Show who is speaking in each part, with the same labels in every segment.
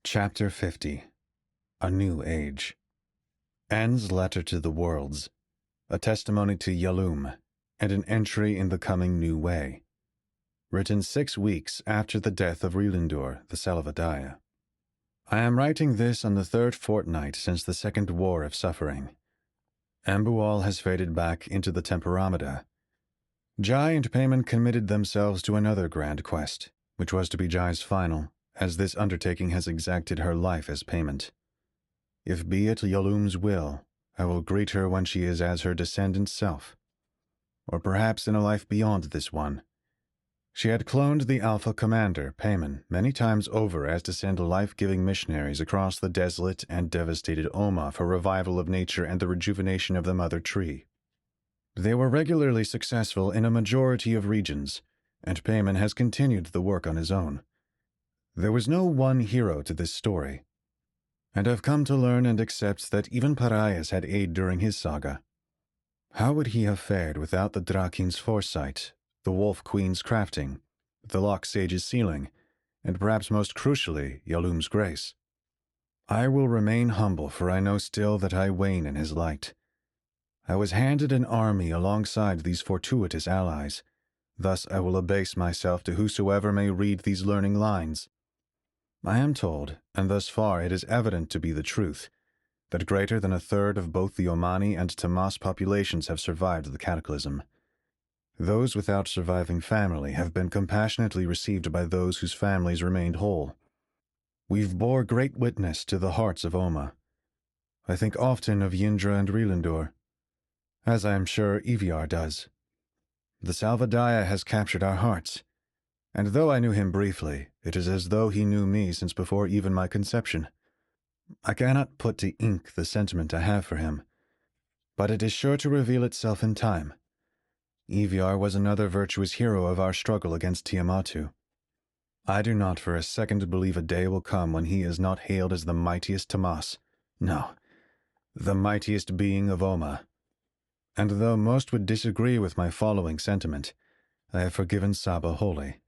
Speaker 1: Chapter 50 A New Age. Anne's Letter to the Worlds, a testimony to Yalum, and an entry in the coming new way. Written 6 weeks after the death of Rilindur, the Salvadaya. I am writing this on the 3rd fortnight since the second war of suffering. Ambual has faded back into the temperamida. Jai and Payman committed themselves to another grand quest, which was to be Jai's final, as this undertaking has exacted her life as payment. If be it Yalum's will, I will greet her when she is as her descendant self. Or perhaps in a life beyond this one. She had cloned the Alpha Commander, Payman, many times over as to send life-giving missionaries across the desolate and devastated Oma for revival of nature and the rejuvenation of the mother tree. They were regularly successful in a majority of regions, and Payman has continued the work on his own. There was no one hero to this story, and I've come to learn and accept that even Parias had aid during his saga. How would he have fared without the Draken's foresight, the Wolf Queen's crafting, the Loch Sage's sealing, and perhaps most crucially, Yalum's grace? I will remain humble, for I know still that I wane in his light. I was handed an army alongside these fortuitous allies. Thus I will abase myself to whosoever may read these learning lines. I am told, and thus far it is evident to be the truth, that greater than a third of both the Omani and Tamas populations have survived the cataclysm. Those without surviving family have been compassionately received by those whose families remained whole. We've bore great witness to the hearts of Oma. I think often of Yindra and Rilindur, as I am sure Eviar does. The Salvadaya has captured our hearts, and though I knew him briefly, it is as though he knew me since before even my conception. I cannot put to ink the sentiment I have for him, but it is sure to reveal itself in time. Eviar was another virtuous hero of our struggle against Tiamatu. I do not for a second believe a day will come when he is not hailed as the mightiest Tamas, no, the mightiest being of Oma. And though most would disagree with my following sentiment, I have forgiven Saba wholly.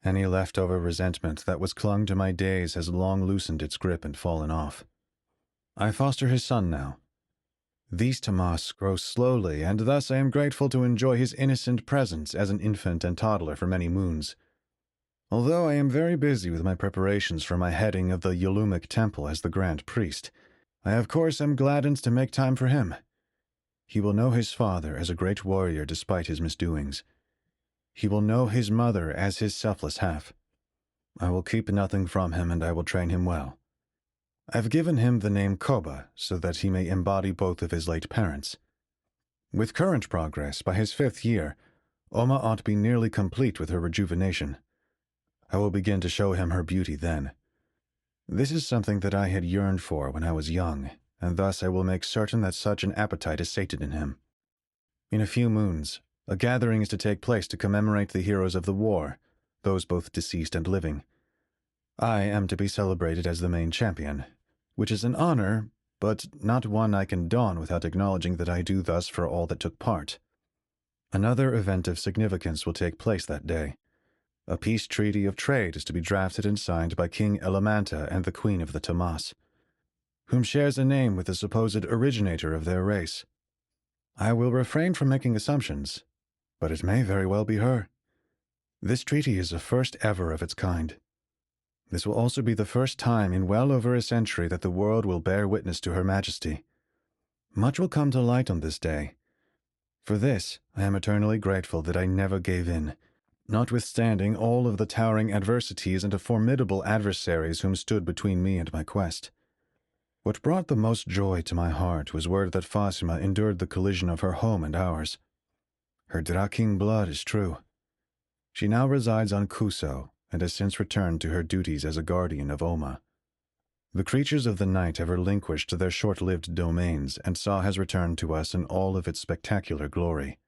Speaker 1: Any leftover resentment that was clung to my days has long loosened its grip and fallen off. I foster his son now. These Tamas grow slowly, and thus I am grateful to enjoy his innocent presence as an infant and toddler for many moons. Although I am very busy with my preparations for my heading of the Yalumic Temple as the Grand Priest, I of course am gladdened to make time for him. He will know his father as a great warrior despite his misdoings. He will know his mother as his selfless half. I will keep nothing from him, and I will train him well. I've given him the name Koba, so that he may embody both of his late parents. With current progress, by his 5th year, Oma ought to be nearly complete with her rejuvenation. I will begin to show him her beauty then. This is something that I had yearned for when I was young, and thus I will make certain that such an appetite is sated in him. In a few moons, a gathering is to take place to commemorate the heroes of the war, those both deceased and living. I am to be celebrated as the main champion, which is an honor, but not one I can don without acknowledging that I do thus for all that took part. Another event of significance will take place that day. A peace treaty of trade is to be drafted and signed by King Elemanta and the Queen of the Tamas, whom shares a name with the supposed originator of their race. I will refrain from making assumptions, but it may very well be her. This treaty is the first ever of its kind. This will also be the first time in well over a century that the world will bear witness to Her Majesty. Much will come to light on this day. For this, I am eternally grateful that I never gave in, notwithstanding all of the towering adversities and the formidable adversaries whom stood between me and my quest. What brought the most joy to my heart was word that Fasima endured the collision of her home and ours. Her Draking blood is true. She now resides on Kuso, and has since returned to her duties as a guardian of Oma. The creatures of the night have relinquished their short-lived domains, and Sa has returned to us in all of its spectacular glory.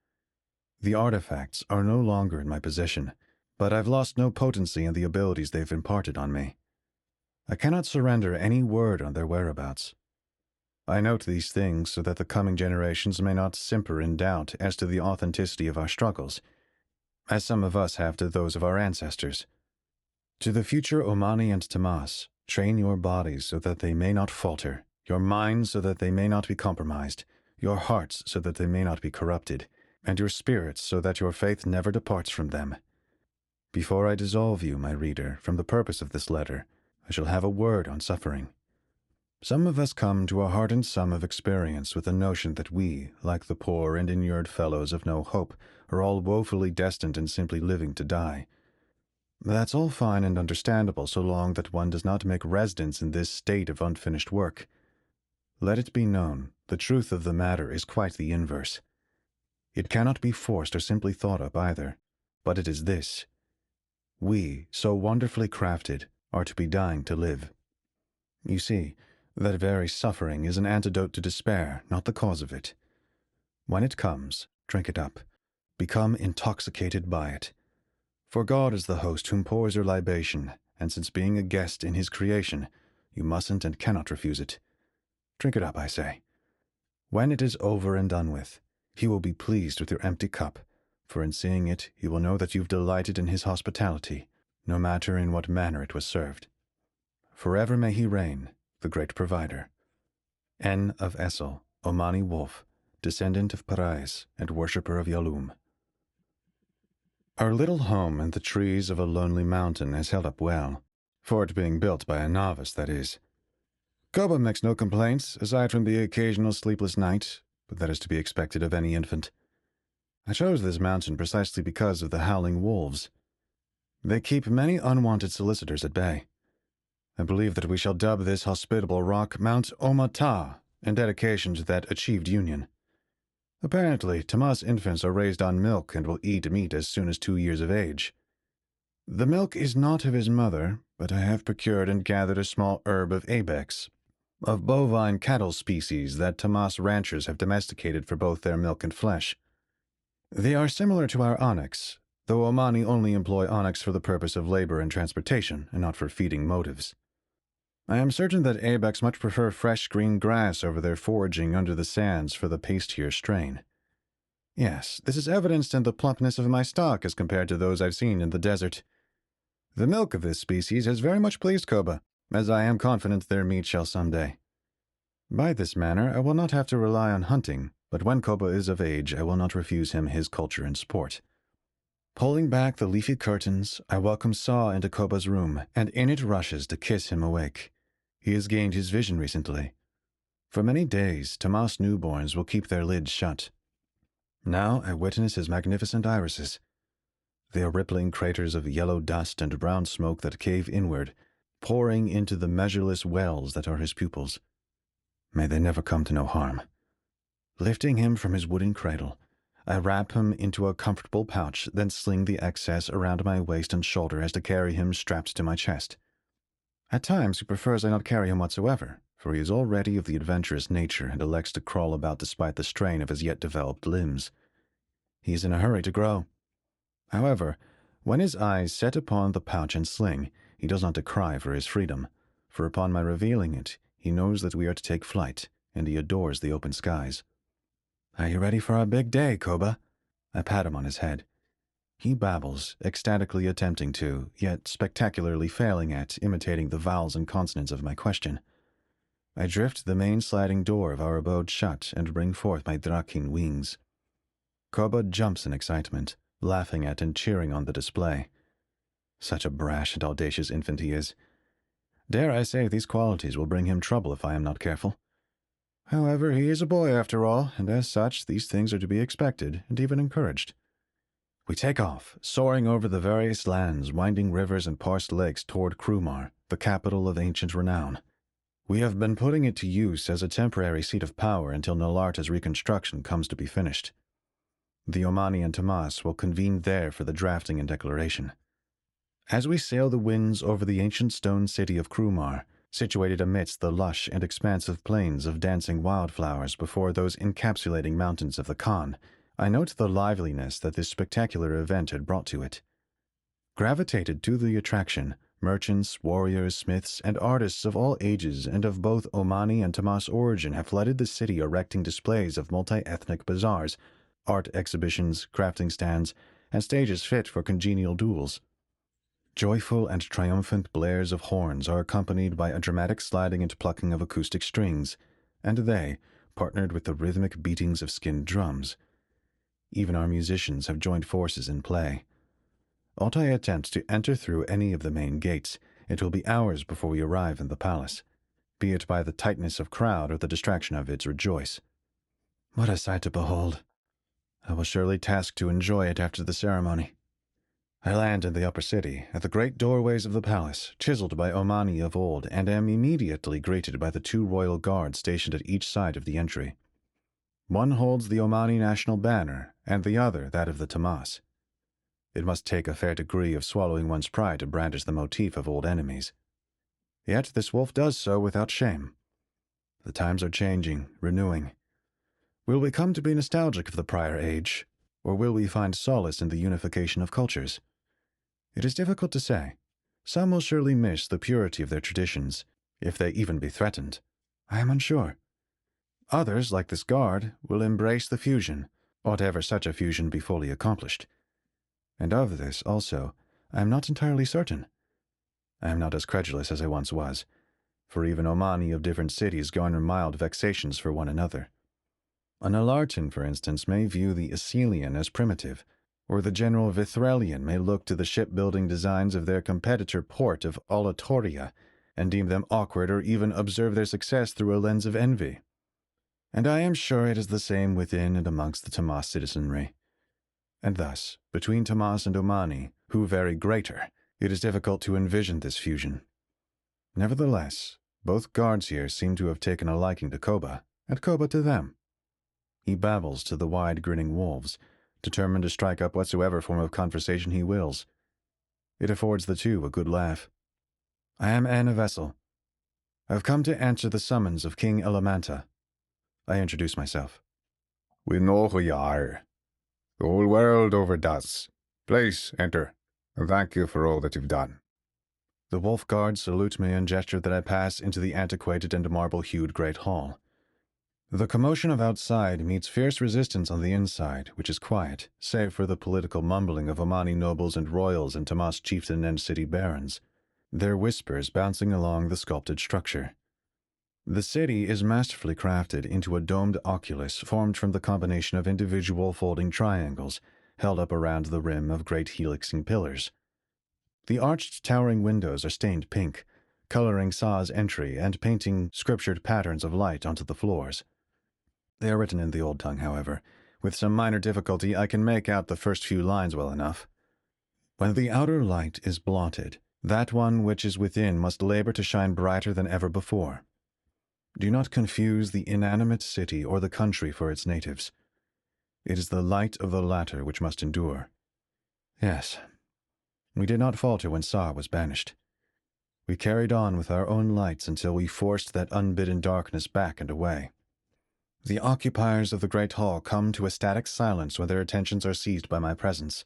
Speaker 1: The artifacts are no longer in my possession, but I've lost no potency in the abilities they've imparted on me. I cannot surrender any word on their whereabouts. I note these things so that the coming generations may not simper in doubt as to the authenticity of our struggles, as some of us have to those of our ancestors. To the future Omani and Tamas, Train your bodies so that they may not falter, your minds so that they may not be compromised, your hearts so that they may not be corrupted, and your spirits so that your faith never departs from them. Before I dissolve you, my reader, from the purpose of this letter, I shall have a word on suffering. Some of us come to a hardened sum of experience with the notion that we, like the poor and inured fellows of no hope, are all woefully destined and simply living to die. That's all fine and understandable so long that one does not make residence in this state of unfinished work. Let it be known, the truth of the matter is quite the inverse. It cannot be forced or simply thought up either, but it is this. We, so wonderfully crafted, are to be dying to live. You see, that very suffering is an antidote to despair, not the cause of it. When it comes, drink it up. Become intoxicated by it. For God is the host whom pours your libation, and since being a guest in his creation, you mustn't and cannot refuse it. Drink it up, I say. When it is over and done with, he will be pleased with your empty cup, for in seeing it he will know that you've delighted in his hospitality, no matter in what manner it was served. Forever may he reign, the great provider. N. of Essel, Omani wolf, descendant of Parais and worshipper of Yalum. Our little home in the trees of a lonely mountain has held up well, for it being built by a novice, that is. Koba makes no complaints, aside from the occasional sleepless night, but that is to be expected of any infant. I chose this mountain precisely because of the howling wolves. They keep many unwanted solicitors at bay. I believe that we shall dub this hospitable rock Mount Omata, in dedication to that achieved union. Apparently, Tamas infants are raised on milk and will eat meat as soon as 2 years of age. The milk is not of his mother, but I have procured and gathered a small herb of ibex, of bovine cattle species that Tamas ranchers have domesticated for both their milk and flesh. They are similar to our onyx, though Omani only employ onyx for the purpose of labor and transportation, and not for feeding motives. I am certain that ibex much prefer fresh green grass over their foraging under the sands for the pastier strain. Yes, this is evidenced in the plumpness of my stock as compared to those I've seen in the desert. The milk of this species has very much pleased Koba, as I am confident their meat shall some day. By this manner I will not have to rely on hunting, but when Koba is of age I will not refuse him his culture and sport. Pulling back the leafy curtains, I welcome Saw into Koba's room, and in it rushes to kiss him awake. He has gained his vision recently. For many days, Tamas newborns will keep their lids shut. Now I witness his magnificent irises. They are rippling craters of yellow dust and brown smoke that cave inward, pouring into the measureless wells that are his pupils. May they never come to no harm. Lifting him from his wooden cradle, I wrap him into a comfortable pouch, then sling the excess around my waist and shoulder as to carry him strapped to my chest. At times he prefers I not carry him whatsoever, for he is already of the adventurous nature and elects to crawl about despite the strain of his yet developed limbs. He is in a hurry to grow. However, when his eyes set upon the pouch and sling, he does not decry for his freedom, for upon my revealing it, he knows that we are to take flight, and he adores the open skies. Are you ready for our big day, Koba? I pat him on his head. He babbles, ecstatically attempting to, yet spectacularly failing at, imitating the vowels and consonants of my question. I drift the main sliding door of our abode shut and bring forth my Drakin wings. Koba jumps in excitement, laughing at and cheering on the display. Such a brash and audacious infant he is. Dare I say these qualities will bring him trouble if I am not careful. However, he is a boy after all, and as such these things are to be expected and even encouraged. We take off, soaring over the various lands, winding rivers and parsed lakes toward Krumar, the capital of ancient renown. We have been putting it to use as a temporary seat of power until Nalarta's reconstruction comes to be finished. The Omani and Tamas will convene there for the drafting and declaration. As we sail the winds over the ancient stone city of Krumar, situated amidst the lush and expansive plains of dancing wildflowers before those encapsulating mountains of the Khan, I note the liveliness that this spectacular event had brought to it. Gravitated to the attraction, merchants, warriors, smiths, and artists of all ages and of both Omani and Tamas origin have flooded the city, erecting displays of multi-ethnic bazaars, art exhibitions, crafting stands, and stages fit for congenial duels. Joyful and triumphant blares of horns are accompanied by a dramatic sliding and plucking of acoustic strings, and they, partnered with the rhythmic beatings of skinned drums. Even our musicians have joined forces in play. Ought I attempt to enter through any of the main gates, it will be hours before we arrive in the palace, be it by the tightness of crowd or the distraction of its rejoice. What a sight to behold! I will surely task to enjoy it after the ceremony. I land in the upper city, at the great doorways of the palace, chiseled by Omani of old, and am immediately greeted by the 2 royal guards stationed at each side of the entry. One holds the Omani national banner, and the other that of the Tamas. It must take a fair degree of swallowing one's pride to brandish the motif of old enemies. Yet this wolf does so without shame. The times are changing, renewing. Will we come to be nostalgic of the prior age, or will we find solace in the unification of cultures? It is difficult to say. Some will surely miss the purity of their traditions, if they even be threatened. I am unsure. Others, like this guard, will embrace the fusion, ought ever such a fusion be fully accomplished. And of this, also, I am not entirely certain. I am not as credulous as I once was, for even Omani of different cities garner mild vexations for one another. An Alartan, for instance, may view the Assylian as primitive, or the general Vithrelian may look to the shipbuilding designs of their competitor port of Olatoria and deem them awkward or even observe their success through a lens of envy. And I am sure it is the same within and amongst the Tamas citizenry. And thus, between Tamas and Omani, who vary greater, it is difficult to envision this fusion. Nevertheless, both guards here seem to have taken a liking to Koba, and Koba to them. He babbles to the wide grinning wolves, determined to strike up whatsoever form of conversation he wills. It affords the 2 a good laugh. I am Anna Vessel. I have come to answer the summons of King Elemanta. I introduce myself.
Speaker 2: We know who you are. The whole world over does. Please, enter, and thank you for all that you've done.
Speaker 1: The wolf guards salute me and gesture that I pass into the antiquated and marble-hued great hall. The commotion of outside meets fierce resistance on the inside, which is quiet, save for the political mumbling of Omani nobles and royals and Tamas chieftain and city barons, their whispers bouncing along the sculpted structure. The city is masterfully crafted into a domed oculus formed from the combination of individual folding triangles held up around the rim of great helixing pillars. The arched towering windows are stained pink, coloring Sa's entry and painting scriptured patterns of light onto the floors. They are written in the old tongue, however. With some minor difficulty, I can make out the first few lines well enough. When the outer light is blotted, that one which is within must labor to shine brighter than ever before. Do not confuse the inanimate city or the country for its natives. It is the light of the latter which must endure. Yes, we did not falter when Sa was banished. We carried on with our own lights until we forced that unbidden darkness back and away. The occupiers of the great hall come to a static silence when their attentions are seized by my presence.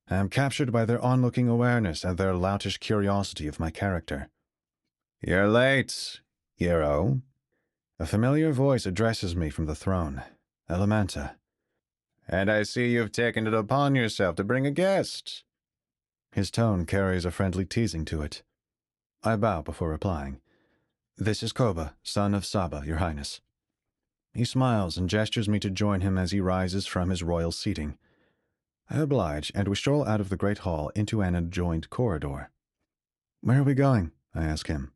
Speaker 1: I am captured by their onlooking awareness and their loutish curiosity of my character.
Speaker 2: You're late, hero.
Speaker 1: A familiar voice addresses me from the throne. Elemanta.
Speaker 2: And I see you've taken it upon yourself to bring a guest.
Speaker 1: His tone carries a friendly teasing to it. I bow before replying. This is Koba, son of Saba, your highness. He smiles and gestures me to join him as he rises from his royal seating. I oblige, and we stroll out of the great hall into an adjoined corridor. Where are we going? I ask him.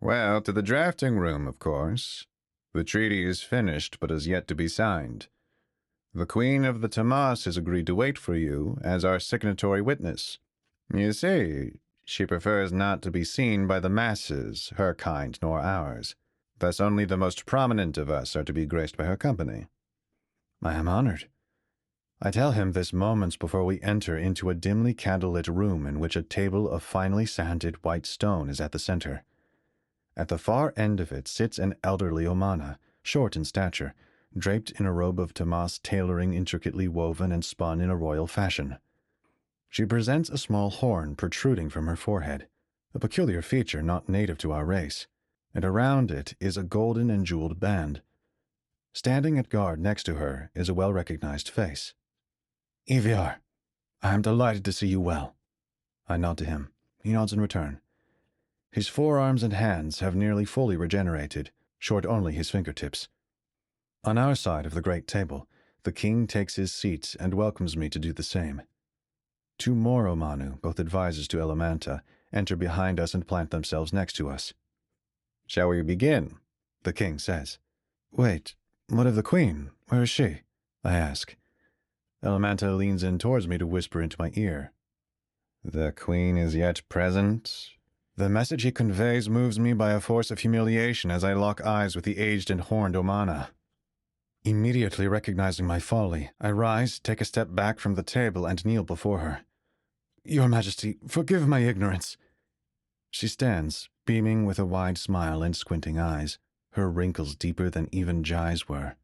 Speaker 2: Well, to the drafting room, of course. The treaty is finished, but is yet to be signed. The Queen of the Tamas has agreed to wait for you as our signatory witness. You see, she prefers not to be seen by the masses, her kind nor ours. Thus only the most prominent of us are to be graced by her company.
Speaker 1: I am honored. I tell him this moments before we enter into a dimly candlelit room in which a table of finely sanded white stone is at the center. At the far end of it sits an elderly Omana, short in stature, draped in a robe of Tamas tailoring intricately woven and spun in a royal fashion. She presents a small horn protruding from her forehead, a peculiar feature not native to our race, and around it is a golden and jeweled band. Standing at guard next to her is a well-recognized face. Iviar, I am delighted to see you well. I nod to him. He nods in return. His forearms and hands have nearly fully regenerated, short only his fingertips. On our side of the great table, the king takes his seat and welcomes me to do the same. 2 more Omanu, both advisors to Elementa, enter behind us and plant themselves next to us.
Speaker 2: Shall we begin?
Speaker 1: The king says. Wait, what of the queen? Where is she? I ask. Elementa leans in towards me to whisper into my ear.
Speaker 2: The queen is yet present?
Speaker 1: The message he conveys moves me by a force of humiliation as I lock eyes with the aged and horned Omana. Immediately recognizing my folly, I rise, take a step back from the table, and kneel before her. Your Majesty, forgive my ignorance. She stands, beaming with a wide smile and squinting eyes, her wrinkles deeper than even Jai's were.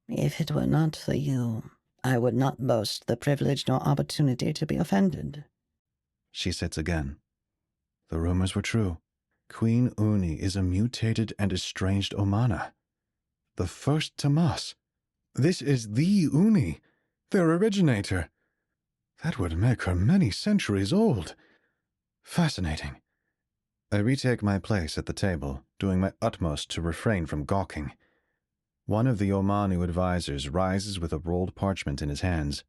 Speaker 3: If it were not for you, I would not boast the privilege nor opportunity to be offended.
Speaker 1: She sits again. The rumors were true. Queen Uni is a mutated and estranged Omana. The first Tamas. This is the Uni, their originator. That would make her many centuries old. Fascinating. I retake my place at the table, doing my utmost to refrain from gawking. One of the Omanu advisors rises with a rolled parchment in his hands.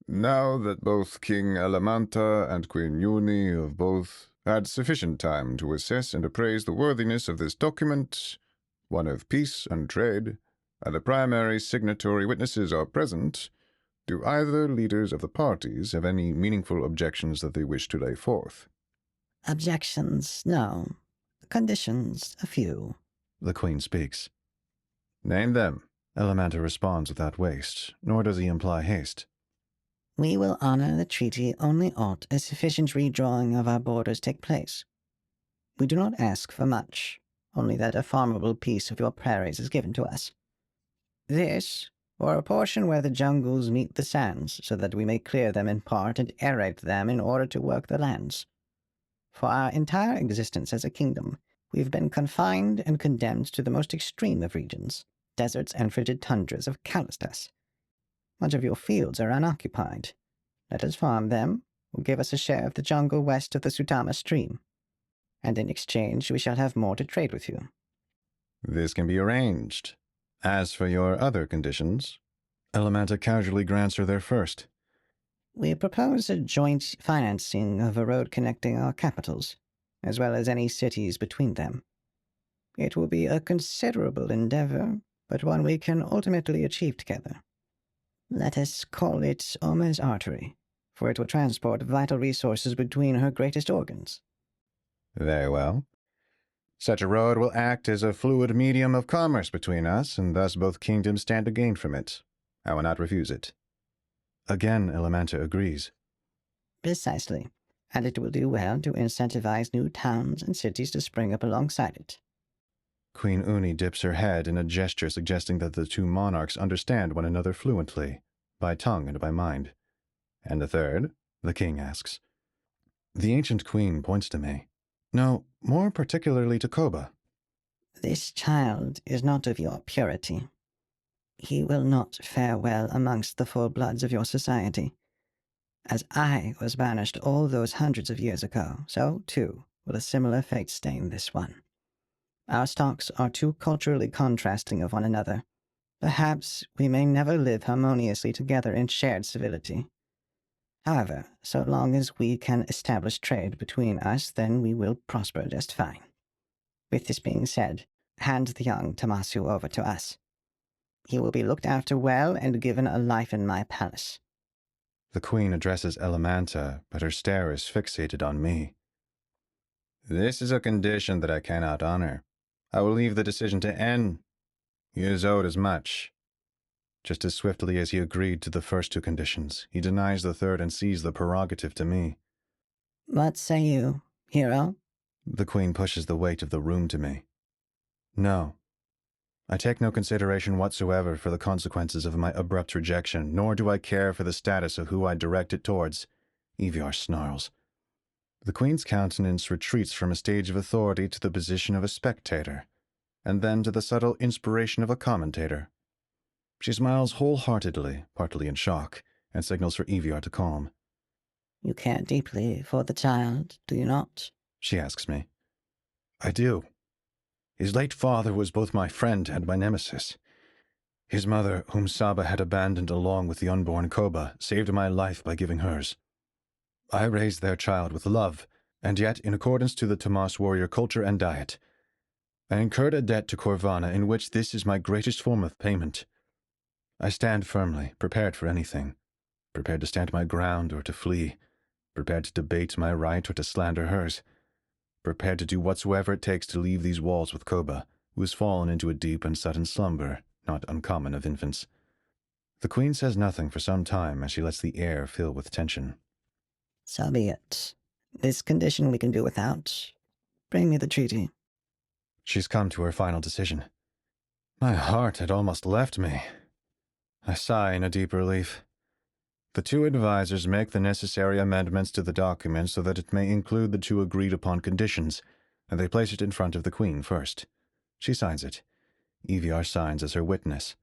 Speaker 2: Now that both King Elementa and Queen Uni have both had sufficient time to assess and appraise the worthiness of this document, one of peace and trade, and the primary signatory witnesses are present, do either leaders of the parties have any meaningful objections that they wish to lay forth?
Speaker 3: Objections, no. Conditions, a few.
Speaker 1: The queen speaks.
Speaker 2: Name them.
Speaker 1: Elementa responds without waste, nor does he imply haste.
Speaker 3: We will honor the treaty only ought a sufficient redrawing of our borders take place. We do not ask for much, only that a farmable piece of your prairies is given to us. This, or a portion where the jungles meet the sands, so that we may clear them in part and aerate them in order to work the lands. For our entire existence as a kingdom, we've been confined and condemned to the most extreme of regions, deserts and frigid tundras of Kalistas. Much of your fields are unoccupied. Let us farm them, or give us a share of the jungle west of the Sutama stream. And in exchange we shall have more to trade with you.
Speaker 2: This can be arranged. As for your other conditions,
Speaker 1: Elementa casually grants her their first.
Speaker 3: We propose a joint financing of a road connecting our capitals, as well as any cities between them. It will be a considerable endeavor, but one we can ultimately achieve together. Let us call it Oma's artery, for it will transport vital resources between her greatest organs.
Speaker 2: Very well. Such a road will act as a fluid medium of commerce between us, and thus both kingdoms stand to gain from it. I will not refuse it.
Speaker 1: Again, Elementa agrees.
Speaker 3: Precisely, and it will do well to incentivize new towns and cities to spring up alongside it.
Speaker 1: Queen Uni dips her head in a gesture suggesting that the 2 monarchs understand one another fluently, by tongue and by mind.
Speaker 2: And the third?
Speaker 1: The king asks. The ancient queen points to me. No, more particularly to Koba.
Speaker 3: This child is not of your purity. He will not fare well amongst the full bloods of your society. As I was banished all those hundreds of years ago, so, too, will a similar fate stain this one. Our stocks are too culturally contrasting of one another. Perhaps we may never live harmoniously together in shared civility. However, so long as we can establish trade between us, then we will prosper just fine. With this being said, hand the young Tamasu over to us. He will be looked after well and given a life in my palace.
Speaker 1: The queen addresses Elementa, but her stare is fixated on me.
Speaker 2: This is a condition that I cannot honor. I will leave the decision to En. He is owed as much.
Speaker 1: Just as swiftly as he agreed to the first 2 conditions, he denies the third and cedes the prerogative to me.
Speaker 3: What say you, hero?
Speaker 1: The queen pushes the weight of the room to me. No. I take no consideration whatsoever for the consequences of my abrupt rejection, nor do I care for the status of who I direct it towards. Eviar snarls. The queen's countenance retreats from a stage of authority to the position of a spectator, and then to the subtle inspiration of a commentator. She smiles wholeheartedly, partly in shock, and signals for Eviar to calm.
Speaker 3: You care deeply for the child, do you not?
Speaker 1: She asks me. I do. His late father was both my friend and my nemesis. His mother, whom Saba had abandoned along with the unborn Koba, saved my life by giving hers. I raised their child with love, and yet, in accordance to the Tomas warrior culture and diet, I incurred a debt to Corvana in which this is my greatest form of payment. I stand firmly, prepared for anything, prepared to stand my ground or to flee, prepared to debate my right or to slander hers, prepared to do whatsoever it takes to leave these walls with Koba, who has fallen into a deep and sudden slumber, not uncommon of infants. The Queen says nothing for some time as she lets the air fill with tension.
Speaker 3: So be it. This condition we can do without. Bring me the treaty.
Speaker 1: She's come to her final decision. My heart had almost left me. I sigh in a deep relief. The two advisors make the necessary amendments to the document so that it may include the two agreed-upon conditions, and they place it in front of the Queen first. She signs it. Eviar signs as her witness.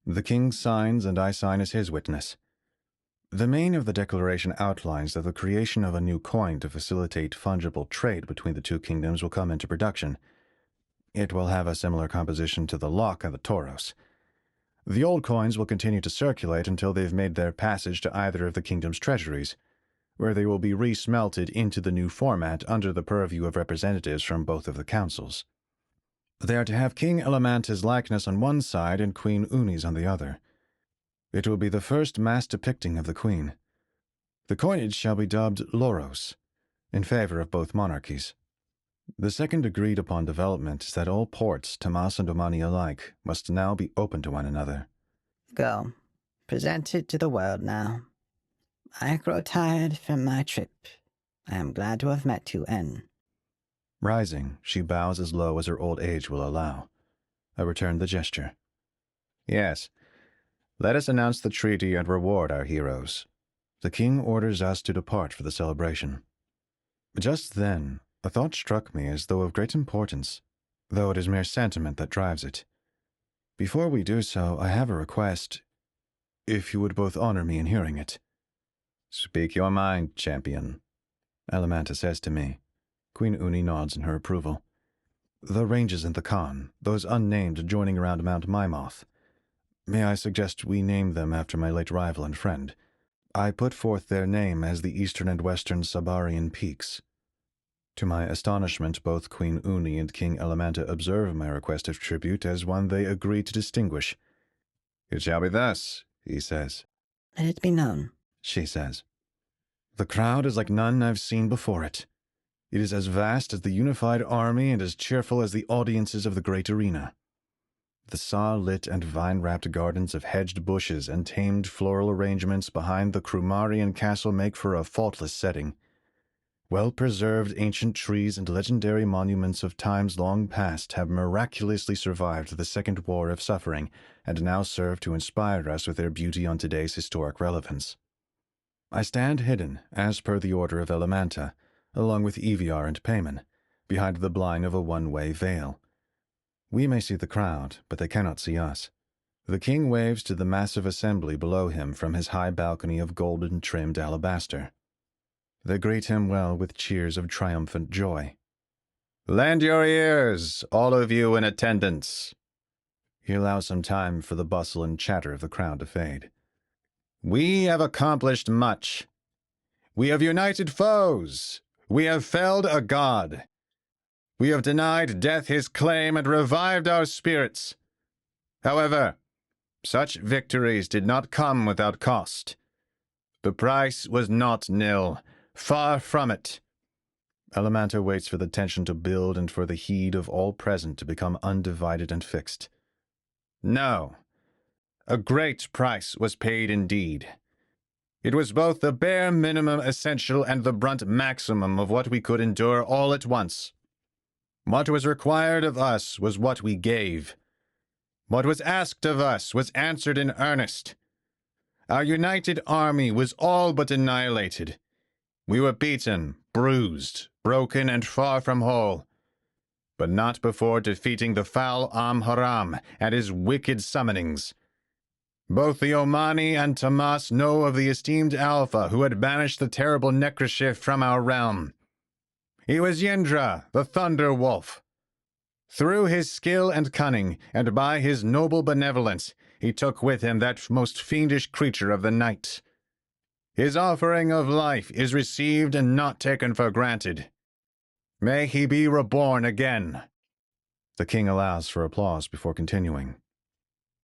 Speaker 1: The King signs, and I sign as his witness. The main of the declaration outlines that the creation of a new coin to facilitate fungible trade between the two kingdoms will come into production. It will have a similar composition to the Lok and the Tauros. The old coins will continue to circulate until they've made their passage to either of the kingdom's treasuries, where they will be resmelted into the new format under the purview of representatives from both of the councils. They are to have King Elemanta's likeness on one side and Queen Uni's on the other. It will be the first mass depicting of the Queen. The coinage shall be dubbed Loros, in favor of both monarchies. The second agreed-upon development is that all ports, Tomas and Omani alike, must now be open to one another.
Speaker 3: Go. Present it to the world now. I grow tired from my trip. I am glad to have met you, En.
Speaker 1: Rising, she bows as low as her old age will allow. I return the gesture.
Speaker 2: Yes. Let us announce the treaty and reward our heroes.
Speaker 1: The king orders us to depart for the celebration. Just then, a thought struck me as though of great importance, though it is mere sentiment that drives it. Before we do so, I have a request, if you would both honor me in hearing it.
Speaker 2: Speak your mind, champion,
Speaker 1: Alamanta says to me. Queen Uni nods in her approval. The ranges in the Khan, those unnamed adjoining around Mount Mymoth. May I suggest we name them after my late rival and friend? I put forth their name as the eastern and western Sabarian peaks. To my astonishment, both Queen Uni and King Alamanta observe my request of tribute as one they agree to distinguish.
Speaker 2: It shall be thus, he says.
Speaker 3: Let it be known,
Speaker 1: she says. The crowd is like none I've seen before it. It is as vast as the unified army and as cheerful as the audiences of the great arena. The saw-lit and vine-wrapped gardens of hedged bushes and tamed floral arrangements behind the Krumarian castle make for a faultless setting. Well-preserved ancient trees and legendary monuments of times long past have miraculously survived the Second War of Suffering and now serve to inspire us with their beauty on today's historic relevance. I stand hidden, as per the order of Elemanta, along with Eviar and Payman, behind the blind of a one-way veil. We may see the crowd, but they cannot see us. The king waves to the massive assembly below him from his high balcony of golden-trimmed alabaster. They greet him well with cheers of triumphant joy.
Speaker 2: Lend your ears, all of you in attendance.
Speaker 1: He allows some time for the bustle and chatter of the crowd to fade.
Speaker 2: We have accomplished much. We have united foes. We have felled a god. We have denied death his claim and revived our spirits. However, such victories did not come without cost. The price was not nil. Far from it.
Speaker 1: Alamanta waits for the tension to build and for the heed of all present to become undivided and fixed.
Speaker 2: No. A great price was paid indeed. It was both the bare minimum essential and the brunt maximum of what we could endure all at once. What was required of us was what we gave. What was asked of us was answered in earnest. Our united army was all but annihilated. We were beaten, bruised, broken, and far from whole. But not before defeating the foul Amharam and his wicked summonings. Both the Omani and Tamas know of the esteemed Alpha who had banished the terrible Necroshift from our realm. He was Yendra, the Thunder Wolf. Through his skill and cunning, and by his noble benevolence, he took with him that most fiendish creature of the night. His offering of life is received and not taken for granted. May he be reborn again.
Speaker 1: The king allows for applause before continuing.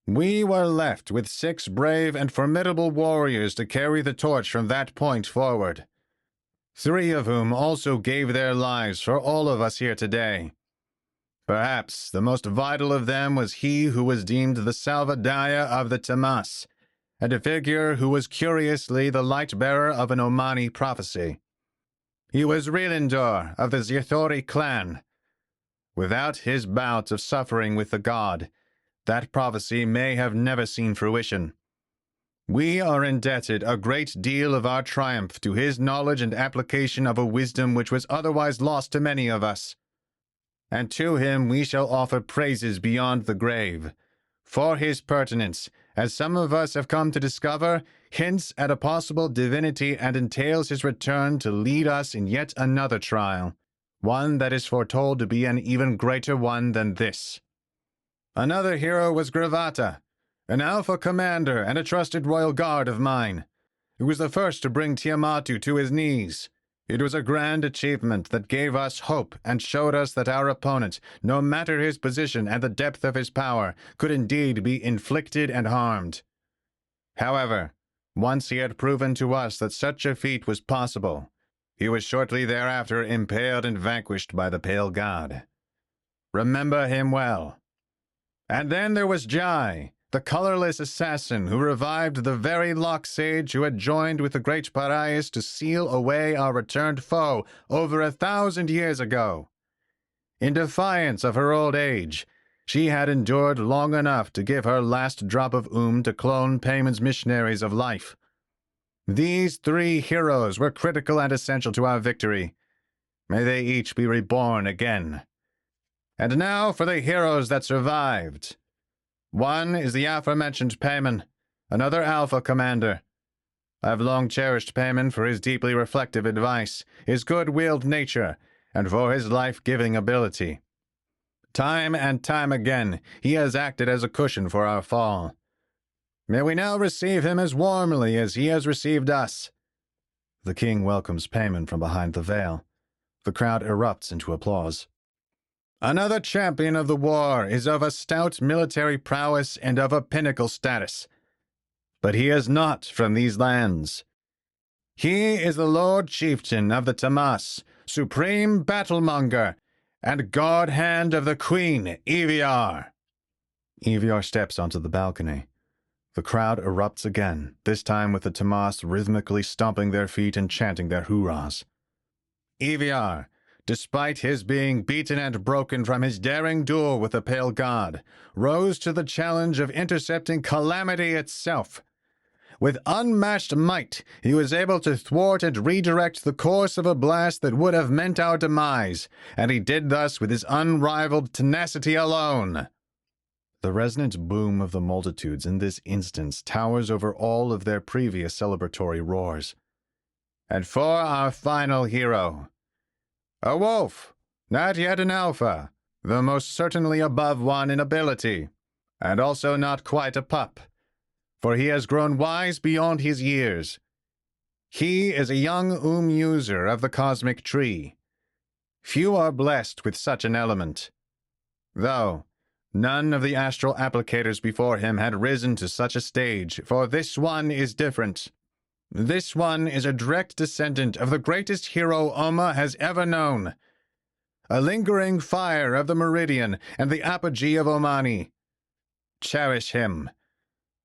Speaker 2: We were left with 6 brave and formidable warriors to carry the torch from that point forward. 3 of whom also gave their lives for all of us here today. Perhaps the most vital of them was he who was deemed the Salvadaya of the Tamas, and a figure who was curiously the light-bearer of an Omani prophecy. He was Rilindor of the Zithori clan. Without his bout of suffering with the god, that prophecy may have never seen fruition. We are indebted a great deal of our triumph to his knowledge and application of a wisdom which was otherwise lost to many of us. And to him we shall offer praises beyond the grave, for his pertinence, as some of us have come to discover, hints at a possible divinity and entails his return to lead us in yet another trial, one that is foretold to be an even greater one than this. Another hero was Gravata, an Alpha commander and a trusted royal guard of mine, who was the first to bring Tiamatu to his knees. It was a grand achievement that gave us hope and showed us that our opponent, no matter his position and the depth of his power, could indeed be inflicted and harmed. However, once he had proven to us that such a feat was possible, he was shortly thereafter impaled and vanquished by the Pale God. Remember him well. And then there was Jai, the colorless assassin who revived the very Loch Sage who had joined with the great Parias to seal away our returned foe over 1,000 years ago. In defiance of her old age, she had endured long enough to give her last drop of to clone Payman's missionaries of life. These 3 heroes were critical and essential to our victory. May they each be reborn again. And now for the heroes that survived. One is the aforementioned Payman, another Alpha commander. I've long cherished Payman for his deeply reflective advice, his good-willed nature, and for his life-giving ability. Time and time again, he has acted as a cushion for our fall. May we now receive him as warmly as he has received us.
Speaker 1: The king welcomes Payman from behind the veil. The crowd erupts into applause.
Speaker 2: Another champion of the war is of a stout military prowess and of a pinnacle status. But he is not from these lands. He is the Lord Chieftain of the Tamas, supreme battlemonger, and guard hand of the Queen, Eviar.
Speaker 1: Eviar steps onto the balcony. The crowd erupts again, this time with the Tamas rhythmically stomping their feet and chanting their hurrahs.
Speaker 2: Eviar, despite his being beaten and broken from his daring duel with the Pale God, rose to the challenge of intercepting calamity itself. With unmatched might, he was able to thwart and redirect the course of a blast that would have meant our demise, and he did thus with his unrivaled tenacity alone.
Speaker 1: The resonant boom of the multitudes in this instance towers over all of their previous celebratory roars.
Speaker 2: And for our final hero, a wolf, not yet an alpha, though most certainly above one in ability, and also not quite a pup, for he has grown wise beyond his years. He is a young user of the cosmic tree. Few are blessed with such an element. Though, none of the astral applicators before him had risen to such a stage, for this one is different. This one is a direct descendant of the greatest hero Oma has ever known. A lingering fire of the Meridian and the apogee of Omani. Cherish him,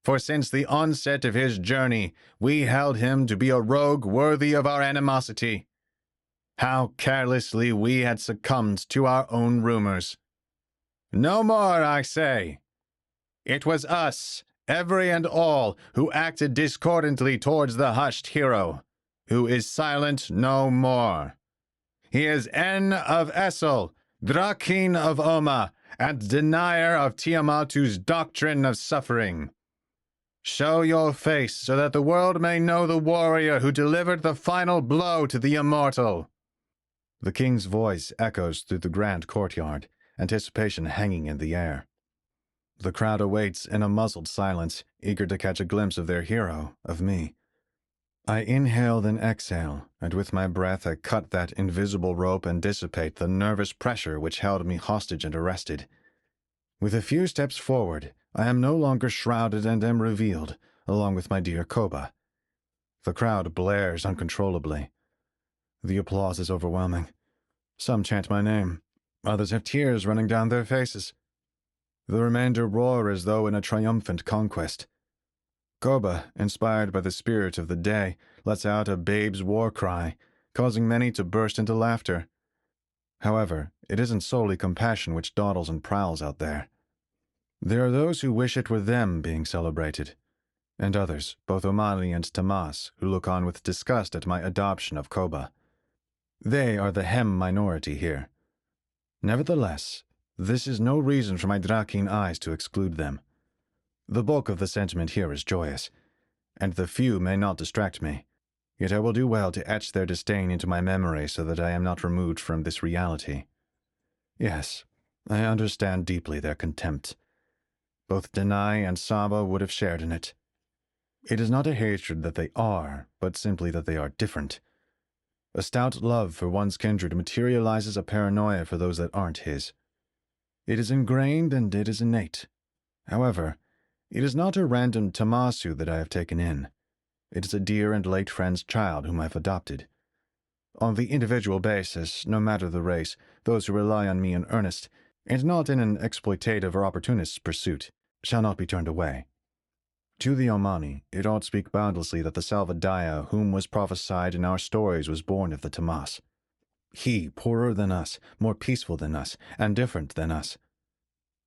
Speaker 2: for since the onset of his journey, we held him to be a rogue worthy of our animosity. How carelessly we had succumbed to our own rumors. No more, I say. It was us, every and all, who acted discordantly towards the hushed hero, who is silent no more. He is En of Essel, Drakin of Oma, and denier of Tiamatu's doctrine of suffering. Show your face so that the world may know the warrior who delivered the final blow to the immortal." The king's voice echoes through the grand courtyard, anticipation hanging in the air. The crowd awaits in a muzzled silence, eager to catch a glimpse of their hero, of me. I inhale then exhale, and with my breath I cut that invisible rope and dissipate the nervous pressure which held me hostage and arrested. With a few steps forward, I am no longer shrouded and am revealed, along with my dear Koba. The crowd blares uncontrollably. The applause is overwhelming. Some chant my name. Others have tears running down their faces. The remainder roar as though in a triumphant conquest. Koba, inspired by the spirit of the day, lets out a babe's war cry, causing many to burst into laughter. However, it isn't solely compassion which dawdles and prowls out there. There are those who wish it were them being celebrated, and others, both Omani and Tamas, who look on with disgust at my adoption of Koba. They are the hem minority here. Nevertheless, this is no reason for my Draken eyes to exclude them. The bulk of the sentiment here is joyous, and the few may not distract me, yet I will do well to etch their disdain into my memory so that I am not removed from this reality. Yes, I understand deeply their contempt. Both Denai and Saba would have shared in it. It is not a hatred that they are, but simply that they are different. A stout love for one's kindred materializes a paranoia for those that aren't his. It is ingrained and it is innate. However, it is not a random Tamasu that I have taken in. It is a dear and late friend's child whom I have adopted. On the individual basis, no matter the race, those who rely on me in earnest, and not in an exploitative or opportunist pursuit, shall not be turned away. To the Omani, it ought speak boundlessly that the Salvadaya whom was prophesied in our stories was born of the Tamas. He, poorer than us, more peaceful than us, and different than us.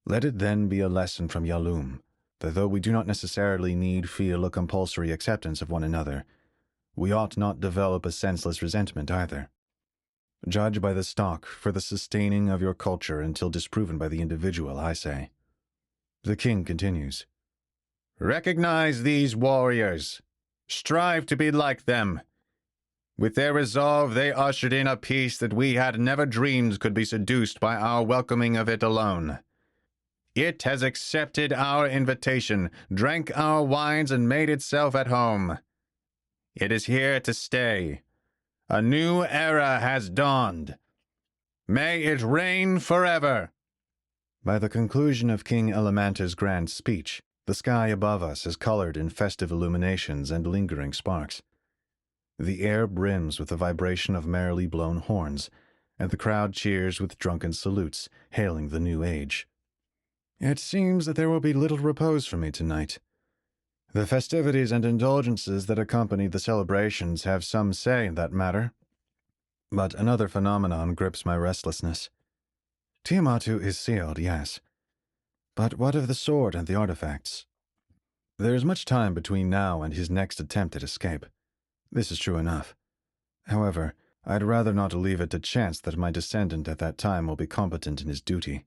Speaker 2: Let it then be a lesson from Yalum, that though we do not necessarily need feel a compulsory acceptance of one another, we ought not develop a senseless resentment either. Judge by the stock for the sustaining of your culture until disproven by the individual, I say. The king continues. Recognize these warriors. Strive to be like them. With their resolve, they ushered in a peace that we had never dreamed could be seduced by our welcoming of it alone. It has accepted our invitation, drank our wines, and made itself at home. It is here to stay. A new era has dawned. May it reign forever. By the conclusion of King Elementor's grand speech, the sky above us is colored in festive illuminations and lingering sparks. The air brims with the vibration of merrily blown horns, and the crowd cheers with drunken salutes, hailing the new age. It seems that there will be little repose for me tonight. The festivities and indulgences that accompany the celebrations have some say in that matter. But another phenomenon grips my restlessness. Tiamatu is sealed, yes. But what of the sword and the artifacts? There is much time between now and his next attempt at escape. This is true enough. However, I'd rather not leave it to chance that my descendant at that time will be competent in his duty.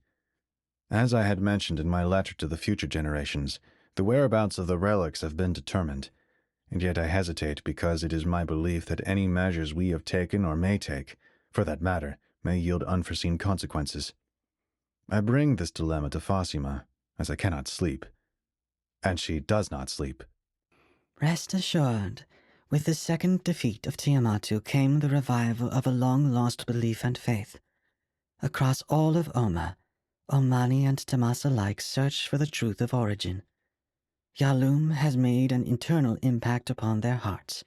Speaker 2: As I had mentioned in my letter to the future generations, the whereabouts of the relics have been determined, and yet I hesitate because it is my belief that any measures we have taken or may take, for that matter, may yield unforeseen consequences. I bring this dilemma to Fasima, as I cannot sleep. And she does not sleep.
Speaker 3: Rest assured, with the second defeat of Tiamatu came the revival of a long-lost belief and faith. Across all of Oma, Omani and Tamas alike search for the truth of origin. Yalum has made an internal impact upon their hearts,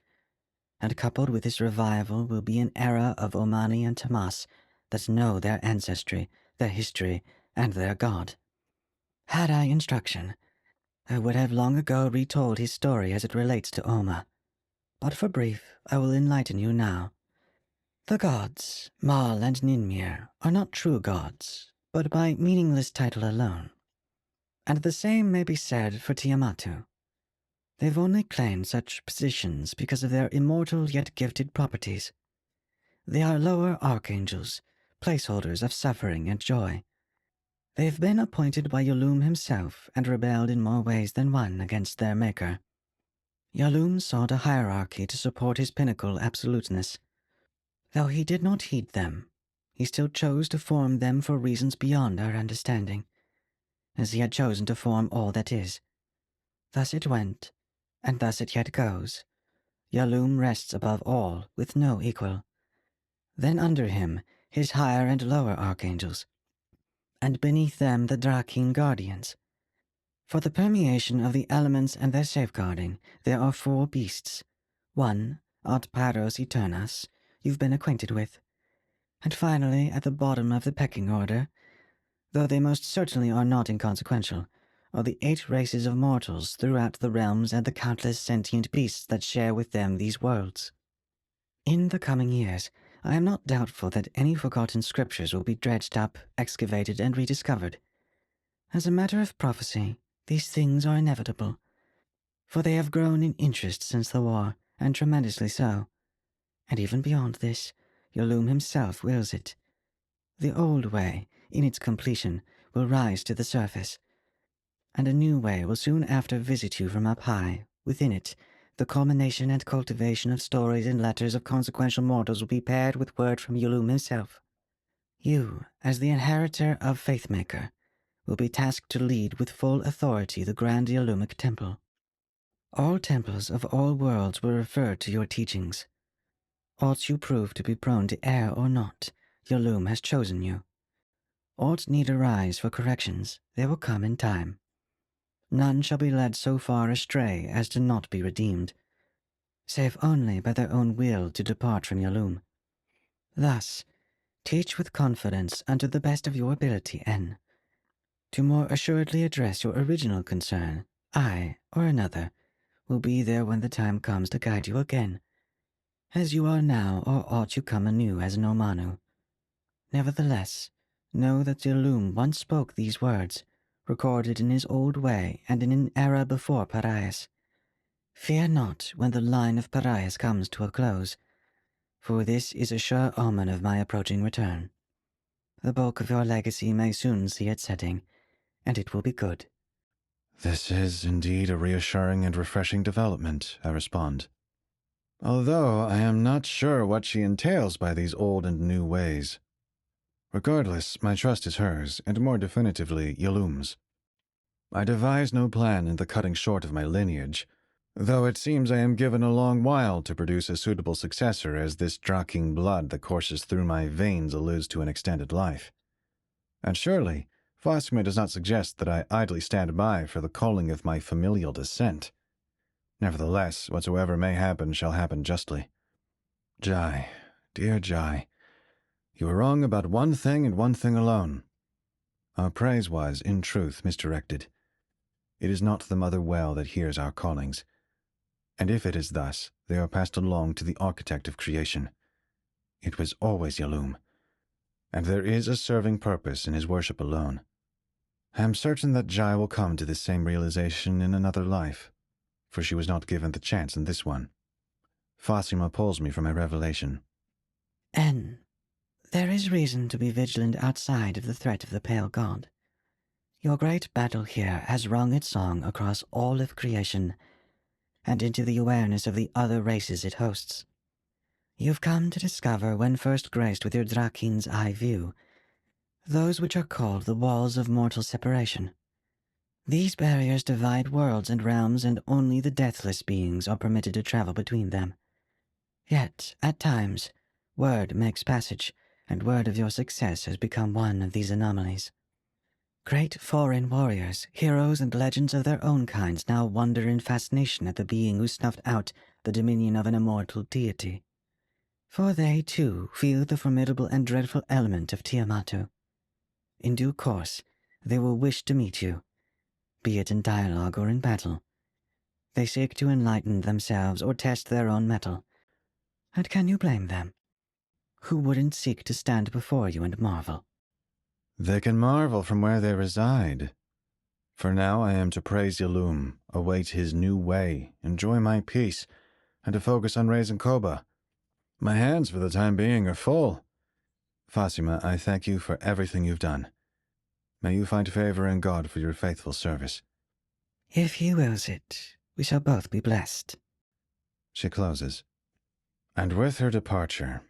Speaker 3: and coupled with this revival will be an era of Omani and Tamas that know their ancestry, their history, and their God. Had I instruction, I would have long ago retold his story as it relates to Oma. But for brief, I will enlighten you now. The gods, Mal and Ninmir, are not true gods, but by meaningless title alone. And the same may be said for Tiamatu. They've only claimed such positions because of their immortal yet gifted properties. They are lower archangels, placeholders of suffering and joy. They've been appointed by Yulum himself and rebelled in more ways than one against their maker. Yulum sought a hierarchy to support his pinnacle absoluteness. Though he did not heed them, he still chose to form them for reasons beyond our understanding, as he had chosen to form all that is. Thus it went, and thus it yet goes. Yulum rests above all, with no equal. Then under him, his higher and lower archangels, and beneath them the Drakeen guardians. For the permeation of the elements and their safeguarding, there are 4 beasts. 1, Paros Eternas, you've been acquainted with. And finally, at the bottom of the pecking order, though they most certainly are not inconsequential, are the 8 races of mortals throughout the realms and the countless sentient beasts that share with them these worlds. In the coming years, I am not doubtful that any forgotten scriptures will be dredged up, excavated, and rediscovered. As a matter of prophecy, these things are inevitable, for they have grown in interest since the war, and tremendously so. And even beyond this, Yulum himself wills it. The old way, in its completion, will rise to the surface, and a new way will soon after visit you from up high. Within it, the culmination and cultivation of stories and letters of consequential mortals will be paired with word from Yulum himself. You, as the inheritor of Faithmaker, will be tasked to lead with full authority the grand Yulumic temple. All temples of all worlds will refer to your teachings. Ought you prove to be prone to err or not, Yulum has chosen you. Ought need arise for corrections, they will come in time. None shall be led so far astray as to not be redeemed, save only by their own will to depart from Yulum. Thus, teach with confidence unto the best of your ability, N. To more assuredly address your original concern, I, or another, will be there when the time comes to guide you again, as you are now or ought you come anew as an Omanu. Nevertheless, know that Yulum once spoke these words, recorded in his old way and in an era before Parias. Fear not when the line of Parias comes to a close, for this is a sure omen of my approaching return. The bulk of your legacy may soon see its setting, and it will be good.
Speaker 1: This is indeed a reassuring and refreshing development, I respond. Although I am not sure what she entails by these old and new ways. Regardless, my trust is hers, and more definitively, Yulum's. I devise no plan in the cutting short of my lineage, though it seems I am given a long while to produce a suitable successor, as this Drakeen blood that courses through my veins alludes to an extended life. And surely, Foskme does not suggest that I idly stand by for the calling of my familial descent. Nevertheless, whatsoever may happen shall happen justly. Jai, dear Jai, you are wrong about one thing and one thing alone. Our praise was, in truth, misdirected. It is not the Mother Well that hears our callings, and if it is thus, they are passed along to the architect of creation. It was always Yulum, and there is a serving purpose in his worship alone. I am certain that Jai will come to this same realization in another life, for she was not given the chance in this one. Fasima pulls me from my revelation.
Speaker 3: N. There is reason to be vigilant outside of the threat of the Pale God. Your great battle here has rung its song across all of creation, and into the awareness of the other races it hosts. You've come to discover, when first graced with your Drakeen's eye view, those which are called the walls of mortal separation. These barriers divide worlds and realms, and only the deathless beings are permitted to travel between them. Yet, at times, word makes passage, and word of your success has become one of these anomalies. Great foreign warriors, heroes, and legends of their own kinds now wonder in fascination at the being who snuffed out the dominion of an immortal deity. For they, too, feel the formidable and dreadful element of Tiamatu. In due course, they will wish to meet you, be it in dialogue or in battle. They seek to enlighten themselves or test their own mettle. And can you blame them? Who wouldn't seek to stand before you and marvel?
Speaker 1: They can marvel from where they reside. For now I am to praise Yulum, await his new way, enjoy my peace, and to focus on raising Koba. My hands for the time being are full. Fasima, I thank you for everything you've done. May you find favor in God for your faithful service.
Speaker 3: If he wills it, we shall both be blessed.
Speaker 1: She closes. And with her departure,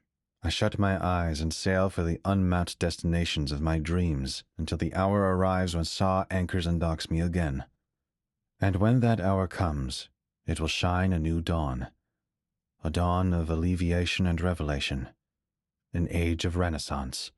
Speaker 1: I shut my eyes and sail for the unmapped destinations of my dreams until the hour arrives when Saw anchors and docks me again. And when that hour comes, it will shine a new dawn. A dawn of alleviation and revelation. An age of renaissance.